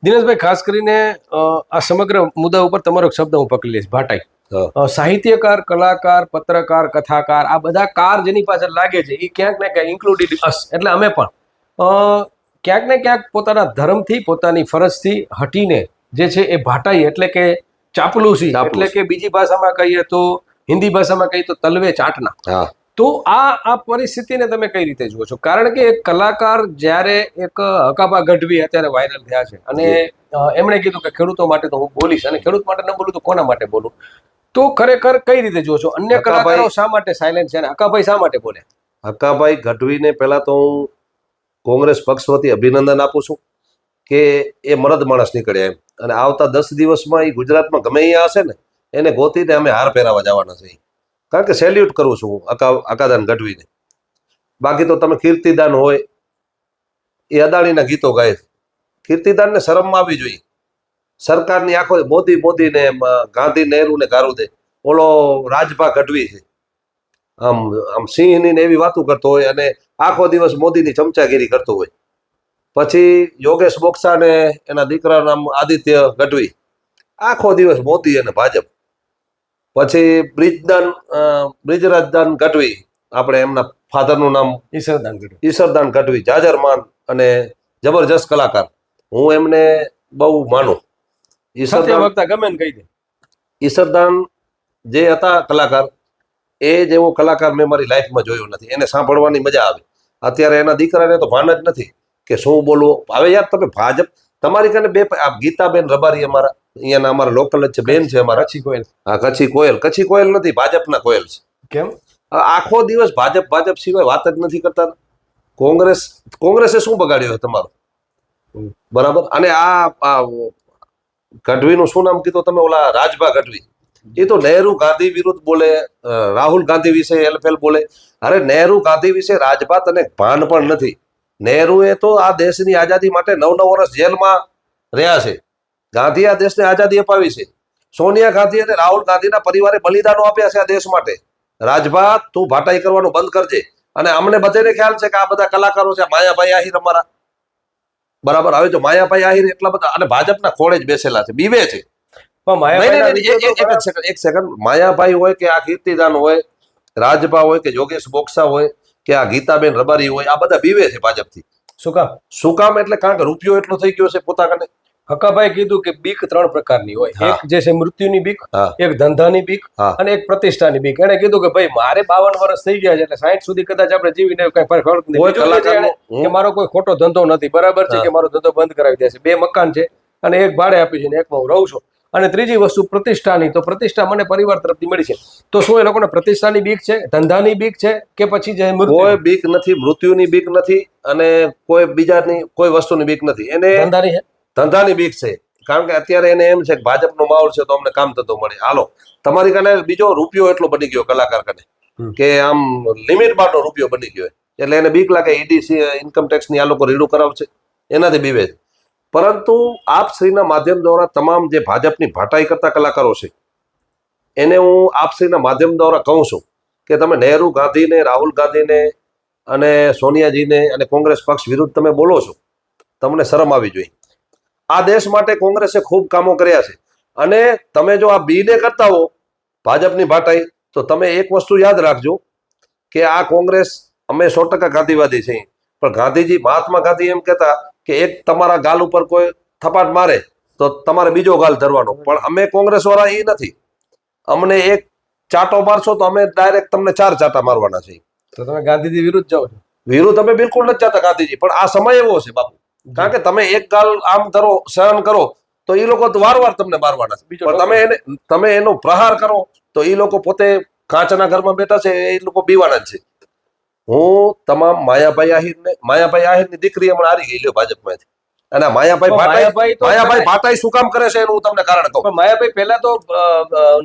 દિનેશભાઈ, ખાસ કરીને આ સમગ્ર મુદ્દા ઉપર તમારો એક શબ્દ હું પકડી લઈશ, ભાટાઈ. સાહિત્યકાર, કલાકાર, પત્રકાર, કથાકાર, આ બધા કાર જેની પાછળ લાગે છે એ ક્યાંક ને ક્યાંક ઇન્ક્લુડિડ અસ, એટલે અમે પણ ક્યાંક ને ક્યાંક પોતાના ધર્મથી, પોતાની ફરજથી હટીને જે છે એ ભાટાઈ એટલે કે ચાપલુસી, એટલે કે બીજી ભાષામાં કહીએ તો, હિન્દી ભાષામાં કહીએ તો તલવે ચાટના. તો આ પરિસ્થિતિને તમે કઈ રીતે જુઓ છો? કારણ કે એક કલાકાર જ્યારે એક હકાબા ગઢવી અત્યારે વાયરલ થયા છે અને એમણે કીધું કે ખેડૂતો માટે તો હું બોલીશ, અને ખેડૂત માટે ન બોલું તો કોના માટે બોલું? તો ખરેખર કઈ રીતે જુઓ છો? અન્ય કલાકારો શા માટે સાયલેન્ટ છે અને હકાભાઈ શા માટે બોલે? હકાભાઈ ગઢવીને પહેલા તો હું કોંગ્રેસ પક્ષ વતી અભિનંદન આપું છું કે એ મરદ માણસ નીકળ્યા એમ, અને આવતા 10 દિવસમાં એ ગુજરાતમાં ગમે અહીંયા હશે ને એને ગોતીને અમે હાર પહેરાવા જવાના છે. કારણ કે સેલ્યુટ કરું છું હું અકાદાન ગઢવીને. બાકી તો તમે કીર્તિદાન હોય, એ અદાણીના ગીતો ગાય. કીર્તિદાનને શરમમાં આવી જોઈએ. સરકારની આખો મોદી ને ગાંધી નહેરુ ને ગારું દે. ઓલો રાજભા ગઢવી છે, આમ સિંહની ને એવી વાતો કરતો હોય અને આખો દિવસ મોદીની ચમચાગીરી કરતો હોય. પછી યોગેશ બોક્સા ને એના દીકરાનું નામ આદિત્ય ગઢવી, આખો દિવસ મોદી અને ભાજપ. પછી બ્રિજરાજદાન ગઢવી, આપણે એમના ફાધરનું નામ ઈસરદાન ગઢવી, જાજરમાન અને જબરજસ્ત કલાકાર. હું એમને બહુ માનું. ઈસરદાન જે હતા કલાકાર, એ જેવો કલાકાર મેં મારી લાઈફમાં જોયો નથી. એને સાંભળવાની મજા આવે. અત્યારે એના દીકરાને તો ભાન જ નથી કે શું બોલવું. હવે યાર તમે ભાજપ, તમારી કને બે ગીતાબેન રબારી અમારા અહીંયાના અમારા લોકલ જ છે, બેન છે અમારા. કચ્છી કોયલ. હા, કચ્છી કોયલ નથી, ભાજપના કોયલ છે. કેમ? આખો દિવસ ભાજપ સિવાય વાત જ નથી કરતા. કોંગ્રેસે શું બગાડ્યો તમારો? બરાબર. અને આ ગઢવીનું શું નામ કીધું તમે? ઓલા રાજભા ગઢવી. એ તો નહેરુ ગાંધી વિરુદ્ધ બોલે, રાહુલ ગાંધી વિશે એલફેલ બોલે. અરે નહેરુ ગાંધી વિશે રાજભાત અને ભાન પણ નથી. નહેરુએ તો આ દેશની આઝાદી માટે 9 વર્ષ જેલમાં રહ્યા છે. ગાંધી આ દેશને આઝાદી અપાવી છે. સોનિયા ગાંધી અને રાહુલ ગાંધીના પરિવારે બલિદાનો આપ્યા છે આ દેશ માટે. રાજભા, તું ભાટાઈ કરવાનું બંધ કરજે. અને અમને બધાને ખ્યાલ છે કે આ બધા કલાકારો છે, માયાભાઈ આહિર અમારા, બરાબર. હવે જો માયાભાઈ આહિર એટલા બધા અને ભાજપના ખોળે જ બેસેલા છે, બીવે છે. એક સેકન્ડ, માયાભાઈ હોય કે આ કીર્તિદાન હોય, રાજભા હોય કે યોગેશ બોક્સા હોય કે આ ગીતાબેન રબારી હોય, આ બધા બીવે છે ભાજપથી. શું કામ? એટલે કારણ કે રૂપિયો એટલો થઈ ગયો છે પોતાને. હકાભાઈ કીધું કે બીક 3 પ્રકારની હોય. એક જે છે મૃત્યુની બીક, એક ધંધાની બીક અને એક પ્રતિષ્ઠાની બીક. એને કીધું કે ભાઈ મારે 52 વર્ષ થઈ ગયા છે, એટલે 60 સુધી કદાચ આપણે જીવીને કઈ ફરક નથી કે મારો કોઈ ખોટો ધંધો નથી, બરાબર છે, કે મારો ધંધો બંધ કરાવી દેશે. 2 મકાન છે અને એક ભાડે આપી છે ને એકમાં હું રહું છું. અને ત્રીજી વસ્તુ પ્રતિષ્ઠાની, તો પ્રતિષ્ઠા મને પરિવાર તરફથી મળી છે. તો શું એ લોકોને પ્રતિષ્ઠાની બીક છે, ધંધાની બીક છે, કે પછી જે કોઈ બીક નથી, મૃત્યુની બીક નથી અને કોઈ બીજાની કોઈ વસ્તુની બીક નથી. એને ધંધાની બીક છે. કારણ કે અત્યારે એને એમ છે કે ભાજપનો માહોલ છે તો અમને કામ થતો મળે. હાલો, તમારી કને બીજો રૂપિયો એટલો બની ગયો કલાકાર કને કે આમ લિમિટ બારનો રૂપિયો બની ગયો, એટલે એને બીક લાગે ઈડીસી ઇન્કમ ટેક્સ ની આ લોકો રીડું કરાવશે, એનાથી બીવે છે. પરંતુ આપશ્રીના માધ્યમ દ્વારા તમામ જે ભાજપની ભાટાઈ કરતા કલાકારો છે એને હું આપશ્રીના માધ્યમ દ્વારા કહું છું કે તમે નહેરુ ગાંધીને, રાહુલ ગાંધીને અને સોનિયાજીને અને કોંગ્રેસ પક્ષ વિરુદ્ધ તમે બોલો છો, તમને શરમ આવી જોઈએ. આ દેશ માટે કોંગ્રેસે ખૂબ કામો કર્યા છે. અને તમે જો આ બીને કરતા હો ભાજપની ભાટાઈ, તો તમે એક વસ્તુ યાદ રાખજો કે આ કોંગ્રેસ, અમે 100% ગાંધીવાદી છીએ, પણ ગાંધીજી, મહાત્મા ગાંધી એમ કહેતા કે એક તમારા ગાલ ઉપર કોઈ થપાટ મારે તો તમારે બીજો ગાલ ધરવાનો. પણ અમે કોંગ્રેસ વાળા એ નથી. અમને એક ચાટો મારશો તો અમે ડાયરેક્ટ તમને 4 ચાટા મારવાના છે. તો તમે ગાંધીજી વિરુદ્ધ જાઓ છો? વિરુદ્ધ અમે બિલકુલ નથી ચાહતા ગાંધીજી, પણ આ સમય એવો છે બાપુ. કારણ કે તમે એક ગાલ આમ કરો, સહન કરો, તો એ લોકો વારવાર તમને મારવાના છે. પણ તમે એનો પ્રહાર કરો તો એ લોકો પોતે કાચના ઘરમાં બેઠા છે, એ લોકો બીવાના જ છે. હું તમામ માયાભાઈ આહિરની દીકરી હમણાં હારી ગઈ લ્યો ભાજપમાંથી. અને માયાભાઈ ભાટાઈ શું કામ કરે છે એનું હું તમને કારણ કહું. માયાભાઈ પહેલા તો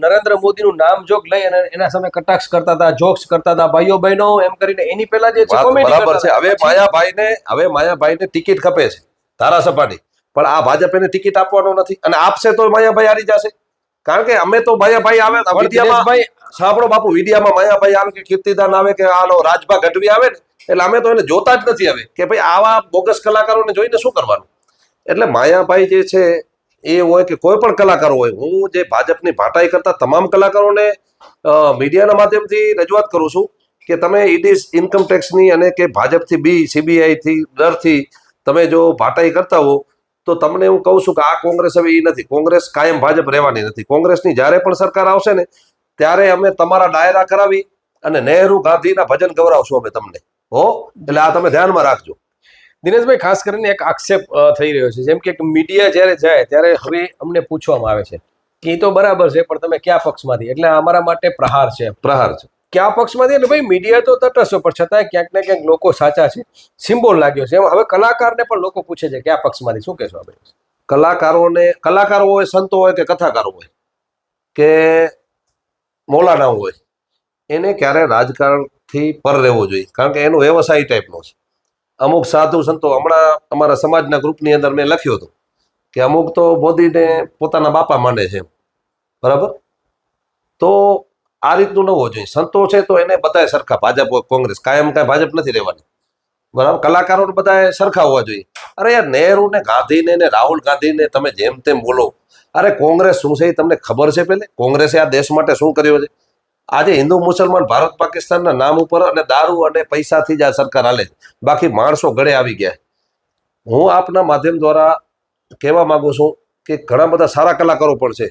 નરેન્દ્ર મોદીનું નામ જોગ લઈ અને એના સામે કટાક્ષ કરતા હતા, જોક્સ કરતા હતા, ભાઈઓ બહેનો એમ કરીને. એની પહેલા જે છે બરાબર છે. હવે માયાભાઈને ટિકિટ ખપે છે ધારાસભાની, પણ આ ભાજપ એને ટિકિટ આપવાનો નથી. અને આપશે તો માયાભાઈ હારી જશે. કારણ કે અમે તો માયાભાઈ આવે વિડીયામાં, સાંભળો બાપુ, વિડીયામાં માયાભાઈ આવે કે કીર્તિદાન આવે કે આનો રાજભા ગઢવી આવે ને, એટલે અમે તો એને જોતા જ નથી હવે કે ભાઈ આવા બોગસ કલાકારોને જોઈને શું કરવાનું. એટલે માયાભાઈ જે છે એ હોય કે કોઈ પણ કલાકારો હોય, હું જે ભાજપની ભાટાઈ કરતા તમામ કલાકારોને મીડિયાના માધ્યમથી રજૂઆત કરું છું કે તમે ઈડી ઇન્કમ ટેક્સની અને કે ભાજપથી CBI થી ડરથી તમે જો ભાટાઈ કરતા હો તો તમને હું કહું છું કે આ કોંગ્રેસ હવે એ નથી. કોંગ્રેસ કાયમ ભાજપ રહેવાની નથી. કોંગ્રેસની જ્યારે પણ સરકાર આવશે ને ત્યારે અમે તમારા ડાયરા કરાવી અને નહેરુ ગાંધીના ભજન ગવડાવશું અમે તમને. એટલે આ તમે ધ્યાનમાં રાખજો. દિનેશભાઈ, ખાસ કરીને એક આક્ષેપ થઈ રહ્યો છે, જેમ કે મીડિયા જ્યારે જાય ત્યારે હવે અમને પૂછવામાં આવે છે કે એ તો બરાબર છે પણ તમે કયા પક્ષમાંથી, એટલે અમારા માટે પ્રહાર છે. કયા પક્ષમાંથી? એટલે ભાઈ મીડિયા તો તટસ્થ, પણ છતાંય ક્યાંક ને ક્યાંક લોકો સાચા છે, સિમ્બોલ લાગ્યો છે. હવે કલાકારને પણ લોકો પૂછે છે કયા પક્ષમાંથી, શું કહેશો આપણે? કલાકારો હોય, સંતો હોય કે કથાકારો હોય કે મૌલાના હોય, એને ક્યારે રાજકારણથી પર રહેવો જોઈએ, કારણ કે એનો વ્યવસાય ટાઈપનો છે. અમુક સાધુ સંતો, હમણાં અમારા સમાજના ગ્રુપની અંદર મેં લખ્યું હતું કે અમુક તો મોદીને પોતાના બાપા માને છે, બરાબર? તો આ રીતનું ન હોવું જોઈએ. સંતો છે તો એને બધાય સરખા, ભાજપ હોય કોંગ્રેસ, કાયમ કાંઈ ભાજપ નથી રહેવાની, બરાબર? કલાકારો બધાય સરખા હોવા જોઈએ. અરે યાર, નહેરુ ને ગાંધીને ને રાહુલ ગાંધીને તમે જેમ તેમ બોલો. અરે કોંગ્રેસ શું છે એ તમને ખબર છે? પહેલે કોંગ્રેસે આ દેશ માટે શું કર્યું છે? આજે હિન્દુ મુસલમાન ભારત પાકિસ્તાનના નામ ઉપર અને દારૂ અને પૈસાથી જ આ સરકાર હાલે છે, બાકી માણસો ગળે આવી ગયા. હું આપના માધ્યમ દ્વારા કહેવા માંગુ છું કે ઘણા બધા સારા કલાકારો પણ છે,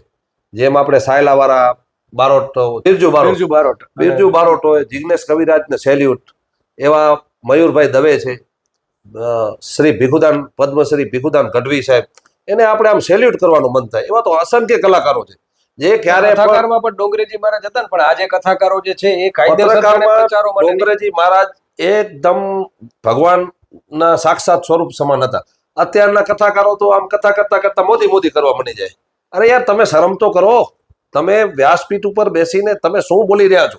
જેમ આપણે સાયલાવાળા, બારોટ, બિરજુ બારોટ હોય, જિગ્નેશ કવિરાજને સેલ્યુટ, એવા મયુરભાઈ દવે છે, શ્રી ભીખુદાન, પદ્મશ્રી ભીખુદાન ગઢવી સાહેબ, એને આપણે આમ સેલ્યુટ કરવાનું મન થાય. એવા તો અસંખ્ય કલાકારો છે જે ક્યારે કથાકારમાં પણ ડોંગરેજી મહારાજ હતા ને, પણ આજે કથાકારો જે છે એ કાયદેસર ડોંગરેજી મહારાજ એકદમ ભગવાનના સાક્ષાત સ્વરૂપ સમાન હતા. અત્યારના કથાકારો તો આમ કથા કરતા કરતા મોદી મોદી કરવા મળી જાય. અરે યાર, તમે શરમ તો કરો. તમે વ્યાસપીઠ ઉપર બેસીને તમે શું બોલી રહ્યા છો?